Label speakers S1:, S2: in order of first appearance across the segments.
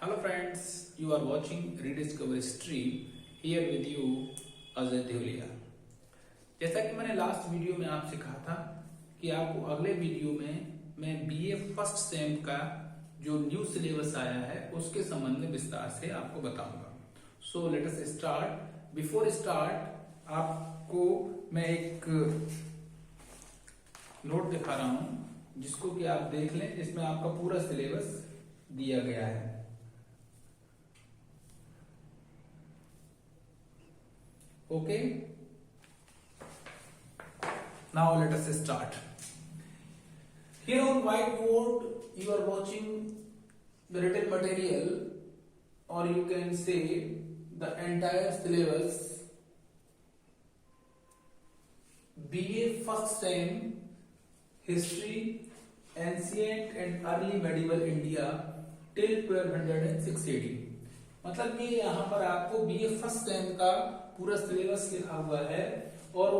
S1: Hello friends, you are watching Rediscover History. Here with you Ajay Devalia. जैसा कि मैंने last video में आपसे कहा था कि आपको अगले वीडियो में मैं बीए फर्स्ट सेम का जो न्यू सिलेबस आया है उसके संबंध में विस्तार से आपको बताऊंगा। So let us start. Before start आपको मैं एक नोट दिखा रहा हूं जिसको कि आप देख लें। इसमें आपका पूरा सिलेबस दिया गया है। Okay, now let us start. Here on whiteboard you are watching the written material, or you can say the entire syllabus BA first sem history ancient and early medieval India till 1206 AD। मतलब कि यहाँ पर आपको BA first sem का पूरा syllabus लिखा हुआ है और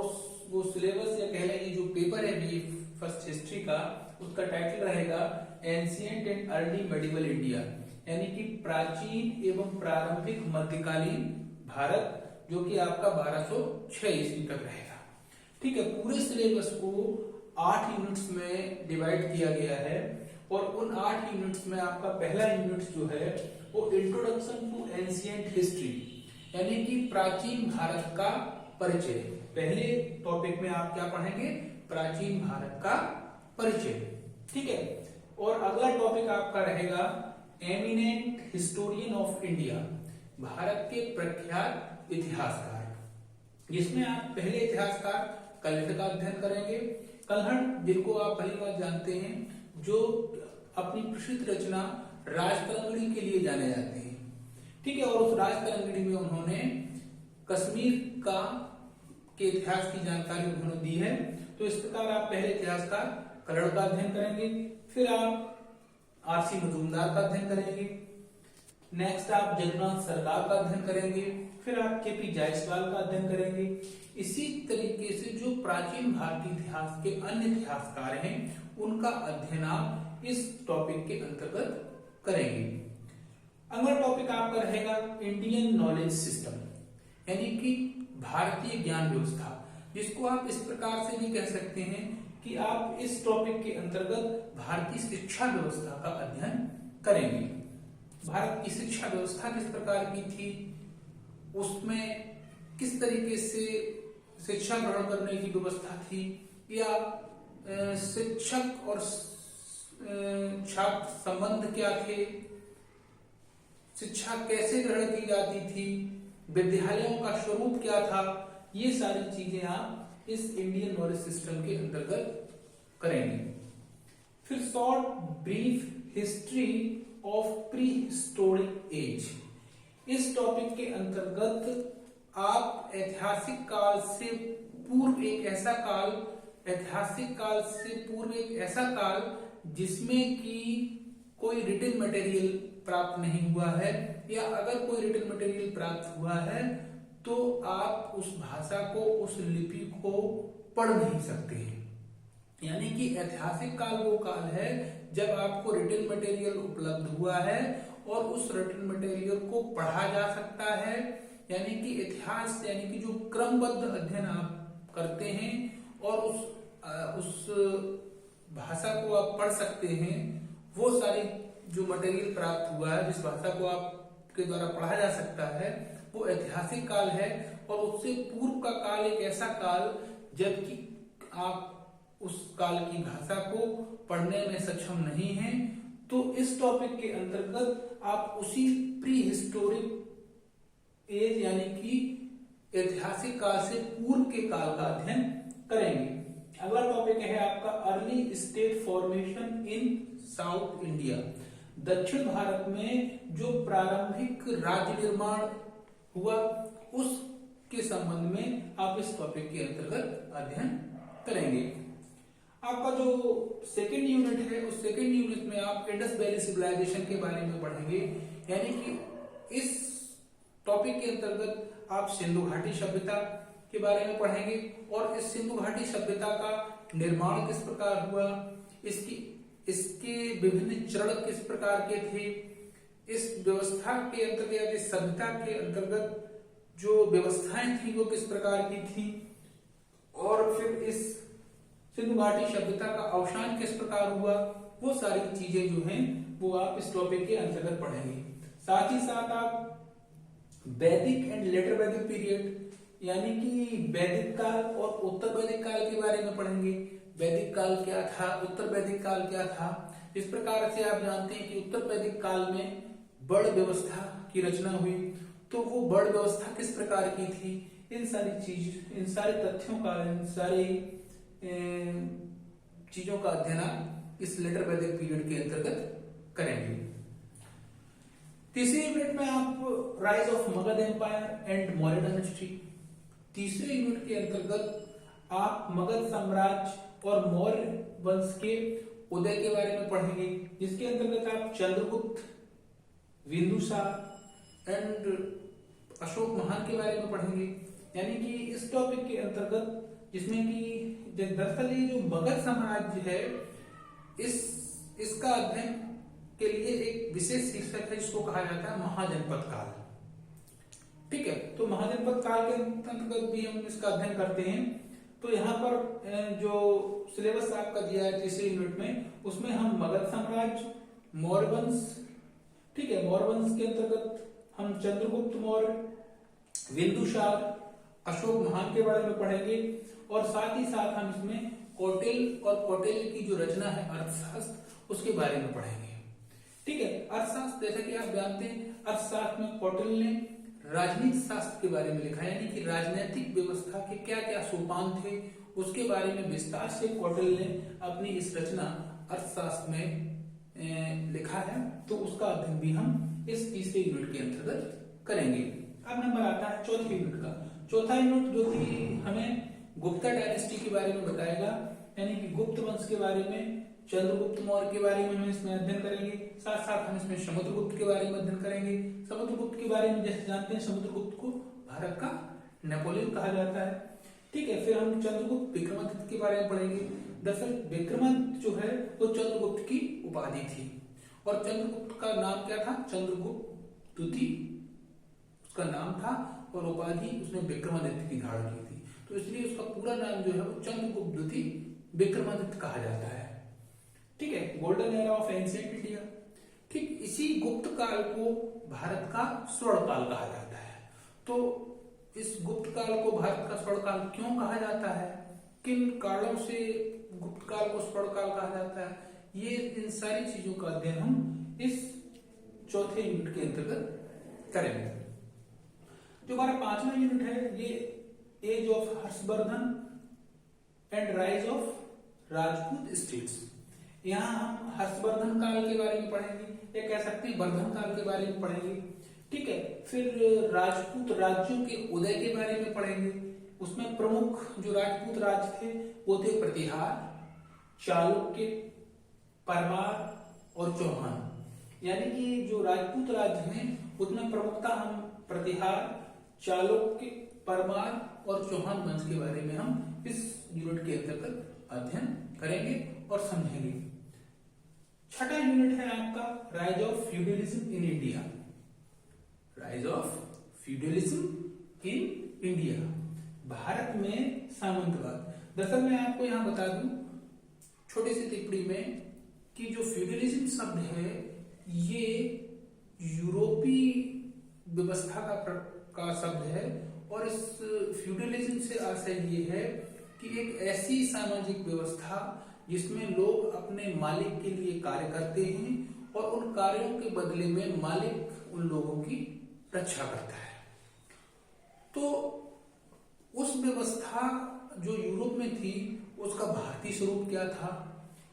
S1: वो सिलेबस या कह लें जो पेपर है बीए फर्स्ट हिस्ट्री का, उसका टाइटल रहेगा ancient and early medieval India, यानी कि प्राचीन एवं प्रारंभिक मध्यकालीन भारत, जो कि आपका 1206 ईस्वी तक रहेगा। ठीक है, पूरे सिलेबस को 8 यूनिट्स में डिवाइड किया गया है और उन 8 यूनिट्स में आपका पहला यूनिट जो है वो इंट्रोडक्शन टू एंशिएंट हिस्ट्री, यानी कि प्राचीन भारत का परिचय। पहले टॉपिक में आप क्या पढ़ेंगे? प्राचीन भारत का परिचय। ठीक है, और अगला टॉपिक आपका रहेगा eminent historian of India, Bharat के प्रख्यात इतिहासकार, जिसमें आप पहले इतिहासकार कल्हड़ का अध्ययन करेंगे। कल्हड़ जिनको आप पहली बार जानते हैं, जो अपनी प्रसिद्ध रचना राजतरंगिणी के लिए जाने जाते हैं। ठीक है, और उस राजतरंगिणी में उन्होंने कश्मीर का के इतिहास की जानकारी उन्होंने दी है। तो इस प्रकार आप पहले इतिहासकार कल्हड़ का अध्ययन करेंगे, फिर आप आरसी मजूमदार का अध्ययन करेंगे, नेक्स्ट आप जगन्नाथ सरकार का अध्ययन करेंगे, फिर आप केपी जायसवाल का अध्ययन करेंगे। इसी तरीके से जो प्राचीन भारतीय इतिहास के अन्य इतिहासकार हैं उनका अध्ययन आप इस टॉपिक के अंतर्गत करेंगे। अगला टॉपिक आपका रहेगा इंडियन नॉलेज सिस्टम, यानी कि भारतीय ज्ञान व्यवस्था, जिसको आप इस प्रकार से भी कह सकते हैं कि आप इस टॉपिक के अंतर्गत भारतीय शिक्षा व्यवस्था का अध्ययन करेंगे। भारत की शिक्षा व्यवस्था किस प्रकार की थी, उसमें किस तरीके से शिक्षा ग्रहण करने की व्यवस्था थी, या शिक्षक और छात्र संबंध क्या थे, शिक्षा कैसे ग्रहण की जाती थी, विद्यालयों का स्वरूप क्या था, ये सारी चीजें आप इस इंडियन नॉलेज सिस्टम के अंतर्गत करेंगे। फिर short brief history of prehistoric age, इस टॉपिक के अंतर्गत आप ऐतिहासिक काल से पूर्व एक ऐसा काल, ऐतिहासिक काल से पूर्व एक ऐसा काल जिसमें कि कोई रिटन मटेरियल प्राप्त नहीं हुआ है, या अगर कोई रिटन मटेरियल प्राप्त हुआ है तो आप उस भाषा को, उस लिपि को पढ़ नहीं सकते हैं। यानी कि ऐतिहासिक काल वो काल है जब आपको रिटन मटेरियल उपलब्ध हुआ है और उस रिटन मटेरियल को पढ़ा जा सकता है, यानी कि इतिहास, यानी कि जो क्रमबद्ध अध्ययन आप करते हैं और उस भाषा को आप पढ़ सकते हैं। वो सारी जो मटेरियल प्राप्त हुआ है, जिस भाषा को आपके द्वारा पढ़ा जा सकता है, वो ऐतिहासिक काल है। और उससे पूर्व का काल एक ऐसा काल जबकि आप उस काल की भाषा को पढ़ने में सक्षम नहीं हैं। तो इस टॉपिक के अंतर्गत आप उसी प्री हिस्टोरिक एज, यानी कि ऐतिहासिक काल से पूर्व के काल का अध्ययन करेंगे। अगला टॉपिक है आपका अर्ली स्टेट फॉर्मेशन इन साउथ इंडिया, दक्षिण भारत में जो प्रारंभिक राज्य निर्माण हुआ उसके संबंध में आप इस टॉपिक के अंतर्गत अध्ययन करेंगे। आपका जो सेकेंड यूनिट है, उस सेकेंड यूनिट में आप इंडस वैली सिविलाइजेशन के बारे में पढ़ेंगे, यानी कि इस टॉपिक के अंतर्गत आप सिंधु घाटी सभ्यता के बारे में पढ़ेंगे और इस सिंधु घाटी सभ्यता का निर्माण किस प्रकार हुआ, इसके विभिन्न चरण किस प्रकार के थे, इस व्यवस्था के अंतर्गत, इस सभ्यता के अंतर्गत जो व्यवस्थाएं थी वो किस प्रकार की थी, और फिर इस सिंधु घाटी सभ्यता का अवसान किस प्रकार हुआ, वो सारी चीजें जो हैं वो आप इस टॉपिक के अंतर्गत पढ़ेंगे। साथ ही साथ आप वैदिक एंड लेटर वैदिक पीरियड यानी कि वैदिक काल और उत्तर वैदिक काल के बारे में पढ़ेंगे। वैदिक काल क्या था, उत्तर वैदिक काल क्या था। इस प्रकार से आप जानते हैं कि उत्तर वैदिक काल में बड़ व्यवस्था की रचना हुई, तो वो बड़ व्यवस्था किस प्रकार की थी, इन सारी चीज, इन सारे तथ्यों का, इन सारी चीजों का अध्ययन आप इस लेटर वैदिक पीरियड के अंतर्गत करेंगे। तीसरे यूनिट में आप rise of Magadh empire and Maurya dynasty, तीसरे यूनिट के अंतर्गत आप मगध साम्राज्य और मौर्य वंश के उदय के बारे में पढ़ेंगे, जिसके अंतर्गत आप चंद्रगुप्त, बिंदुसार एंड अशोक महान के बारे में पढ़ेंगे। यानी कि इस टॉपिक के अंतर्गत, जिसमें कि दरअसल ये जो मगध साम्राज्य है, इसका अध्ययन के लिए एक विशेष शीर्षक है जिसको कहा जाता है महाजनपद काल। ठीक है, तो महाजनपद काल के अंतर्गत भी हम इसका अध्ययन करते हैं। तो यहाँ पर जो सिलेबस आपका दिया है तीसरे यूनिट में, उसमें हम मगध साम्राज्य, मौर्य वंश, ठीक है, मौर्य वंश के अंतर्गत हम चंद्रगुप्त मौर्य, बिंदुसार, अशोक महान के बारे में पढ़ेंगे, और साथ ही साथ हम इसमें कौटिल्य और कौटिल्य की जो रचना है अर्थशास्त्र, उसके बारे में पढ़ेंगे। ठीक है, अर्थशास्त्र जैसे कि आप जानते हैं, अर्थशास्त्र में कौटिल्य ने राजनीति शास्त्र के बारे में लिखा, यानी कि राजनीतिक व्यवस्था के क्या क्या सोपान थे, उसके बारे में विस्तार से कौटिल्य ने अपनी इस रचना अर्थशास्त्र में लिखा है। तो उसका अध्ययन भी हम इस तीसरे यूनिट के अंतर्गत करेंगे। अब नंबर आता है चौथे यूनिट का। चौथा यूनिट जो कि हमें गुप्ता डायनेस्टी के बारे में बताएगा, यानी कि गुप्त वंश के बारे में, चंद्रगुप्त मौर्य के बारे में हम इसमें अध्ययन करेंगे। साथ साथ हम इसमें समुद्रगुप्त के बारे में अध्ययन करेंगे। समुद्रगुप्त के बारे में जैसे जानते हैं, समुद्रगुप्त को भारत का नेपोलियन कहा जाता है। ठीक है, फिर हम चंद्रगुप्त विक्रमादित्य के बारे में पढ़ेंगे। दरअसल विक्रमादित्य जो है वो चंद्रगुप्त की उपाधि थी, और चंद्रगुप्त का नाम क्या था, चंद्रगुप्त द्वितीय उसका नाम था, और उपाधि उसने विक्रमादित्य की धारण की थी। तो इसलिए उसका पूरा नाम जो है वो चंद्रगुप्त द्वितीय विक्रमादित्य कहा जाता है। ठीक है, golden era of ancient India. ठीक इसी गुप्त काल को भारत का स्वर्ण काल कहा जाता है। तो इस गुप्त काल को भारत का स्वर्ण काल क्यों कहा जाता है, किन कारणों से गुप्त काल को स्वर्ण काल कहा जाता है, ये इन सारी चीजों का अध्ययन हम इस चौथे यूनिट के अंतर्गत करेंगे। जो हमारा पांचवा यूनिट है, ये age of Harshvardhan and rise of Rajput states. यहाँ हम हर्षवर्धन काल के बारे में पढ़ेंगे, या कह सकते हैं वर्धन काल के बारे में पढ़ेंगे। ठीक है, फिर राजपूत राज्यों के उदय के बारे में पढ़ेंगे। उसमें प्रमुख जो राजपूत राज्य थे वो थे प्रतिहार, चालुक्य, परमार और चौहान। यानी कि जो राजपूत राज्य हैं उसमें प्रमुखता हम प्रतिहार, चालुक्य, परमार और चौहान वंश के बारे में हम इस यूनिट के अंतर्गत अध्ययन करेंगे और समझेंगे। छठा यूनिट है आपका rise of feudalism in India. Rise of feudalism in India, Bharat में सामंतवाद। दरअसल मैं आपको यहां बता दूं छोटी सी टिप्पणी में कि जो फ्यूडलिज्म शब्द है ये यूरोपीय व्यवस्था का शब्द है, और इस फ्यूडलिज्म से आशय ये है कि एक ऐसी सामाजिक व्यवस्था जिसमें लोग अपने मालिक के लिए कार्य करते हैं और उन कार्यों के बदले में मालिक उन लोगों की रक्षा करता है। तो उस व्यवस्था जो यूरोप में थी उसका भारतीय स्वरूप क्या था,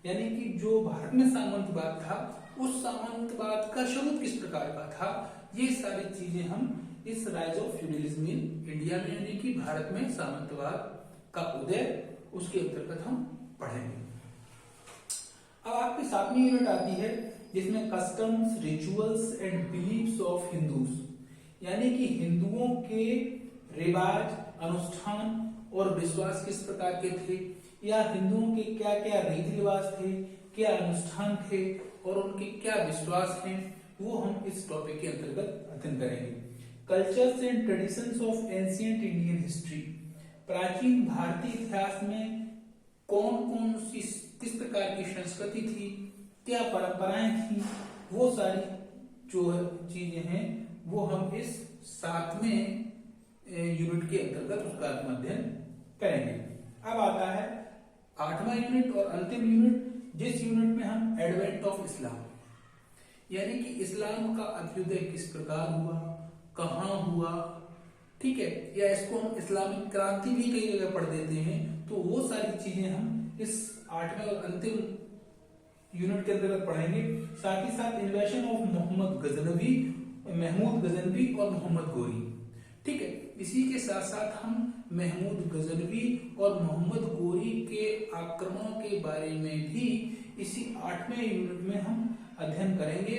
S1: यानी कि जो भारत में सामंतवाद था उस सामंतवाद का स्वरूप किस प्रकार का था, ये सारी चीजें हम इस rise of feudalism in India में, यानी कि भारत में सामंतवाद का उदय, उसके अंतर्गत हम पढ़ेंगे। अब आपकी सातवीं यूनिट आती है जिसमें customs, rituals and beliefs of Hindus, यानी कि हिंदुओं के रिवाज, अनुष्ठान और विश्वास किस प्रकार के थे, या हिंदुओं के क्या क्या रीति रिवाज थे, क्या अनुष्ठान थे और उनके क्या विश्वास हैं, वो हम इस टॉपिक के अंतर्गत अध्ययन करेंगे। Cultures and traditions of ancient Indian history, प्राचीन भारतीय इतिहास में कौन कौन सी किस प्रकार की संस्कृति थी, क्या परंपराएं थी, वो सारी जो चीजें हैं वो हम इस 7वें यूनिट के अंतर्गत उसका अध्ययन करेंगे। अब आता है 8वां यूनिट और अंतिम यूनिट, जिस यूनिट में हम एडवेंट ऑफ इस्लाम, यानी कि इस्लाम का अभ्युदय किस प्रकार हुआ, कहाँ हुआ, ठीक है, या इसको हम इस्लामिक क्रांति भी कई जगह पढ़ देते हैं। तो वो सारी चीजें हम इस 8वें और अंतिम यूनिट के अंतर्गत पढ़ेंगे। साथ ही साथ इन्वेशन ऑफ महमूद गजनवी और मोहम्मद गोरी, ठीक है। इसी के साथ साथ हम महमूद गजनवी और मोहम्मद गोरी के आक्रमणों के बारे में भी इसी 8वें यूनिट में हम अध्ययन करेंगे।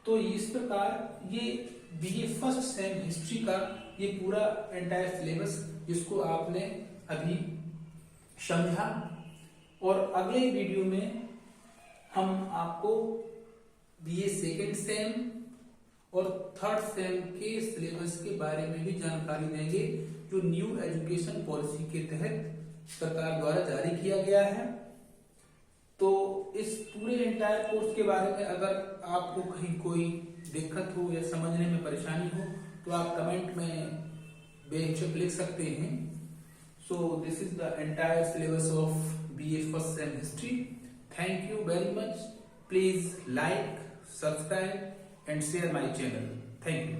S1: तो इस प्रकार ये बीए फर्स्ट सेम हिस्ट्री का ये पूरा एंटायर सिलेबस जिसको आपने अभी समझा, और अगले वीडियो में हम आपको बीए सेकेंड सेम और थर्ड सेम के सिलेबस के बारे में भी जानकारी देंगे, जो न्यू एजुकेशन पॉलिसी के तहत सरकार द्वारा जारी किया गया है। तो इस पूरे एंटायर कोर्स के बारे में अगर आपको कहीं कोई दिक्कत हो या समझने में परेशानी हो तो आप कमेंट में बेहिचक लिख सकते हैं। So this is the entire syllabus of BA first sem history. Thank you very much. Please like, subscribe and share my channel. Thank you.